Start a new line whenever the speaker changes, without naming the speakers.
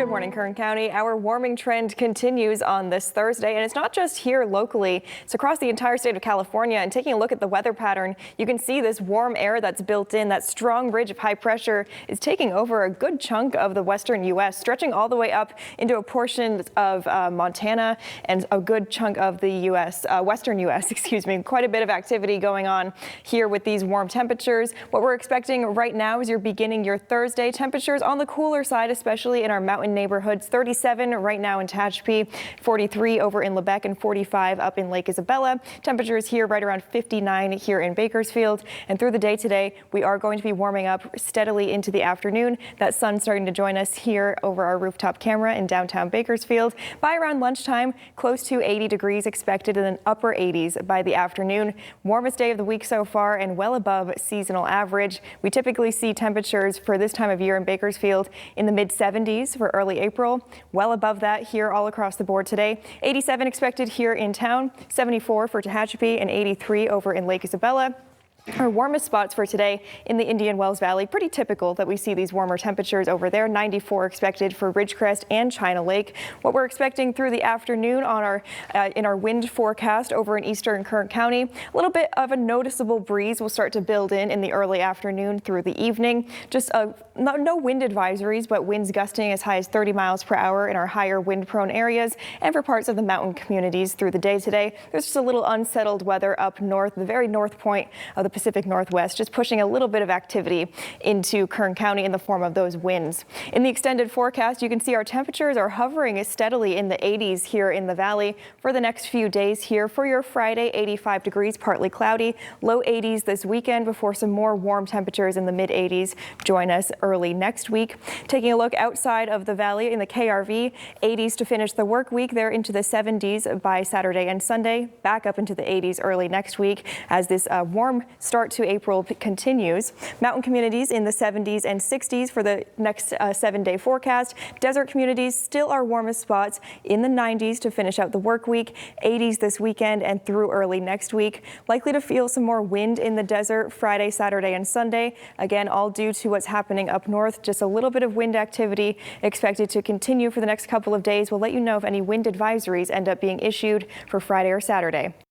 Good morning, Kern County. Our warming trend continues on this Thursday, and it's not just here locally. It's across the entire state of California. And taking a look at the weather pattern, you can see this warm air that's built in. That strong ridge of high pressure is taking over a good chunk of the western U.S., stretching all the way up into a portion of Montana and a good chunk of the U.S., western U.S., excuse me. Quite a bit of activity going on here with these warm temperatures. What we're expecting right now as you're beginning your Thursday, temperatures on the cooler side, especially in our mountain neighborhoods. 37 right now in Tehachapi, 43 over in Lebec, and 45 up in Lake Isabella. Temperatures here right around 59 here in Bakersfield. And through the day today, we are going to be warming up steadily into the afternoon. That sun starting to join us here over our rooftop camera in downtown Bakersfield. By around lunchtime, close to 80 degrees expected and then upper 80s by the afternoon. Warmest day of the week so far and well above seasonal average. We typically see temperatures for this time of year in Bakersfield in the mid 70s for early April. Well above that here all across the board today. 87 expected here in town, 74 for Tehachapi, and 83 over in Lake Isabella. Our warmest spots for today in the Indian Wells Valley. Pretty typical that we see these warmer temperatures over there. 94 expected for Ridgecrest and China Lake. What we're expecting through the afternoon on our in our wind forecast over in eastern Kern County. A little bit of a noticeable breeze will start to build in the early afternoon through the evening. Just no wind advisories, but winds gusting as high as 30 miles per hour in our higher wind-prone areas and for parts of the mountain communities through the day today. There's just a little unsettled weather up north, the very north point of the Pacific Northwest, just pushing a little bit of activity into Kern County in the form of those winds. In the extended forecast, you can see our temperatures are hovering steadily in the 80s here in the valley for the next few days here. For your Friday, 85 degrees, partly cloudy, low 80s this weekend before some more warm temperatures in the mid 80s join us early next week. Taking a look outside of the valley in the KRV, 80s to finish the work week. They're into the 70s by Saturday and Sunday, back up into the 80s early next week as this warm start to April continues. Mountain communities in the 70s and 60s for the next 7-day forecast. Desert communities still our warmest spots in the 90s to finish out the work week, 80s this weekend and through early next week. Likely to feel some more wind in the desert Friday, Saturday and Sunday. Again, all due to what's happening up north. Just a little bit of wind activity expected to continue for the next couple of days. We'll let you know if any wind advisories end up being issued for Friday or Saturday.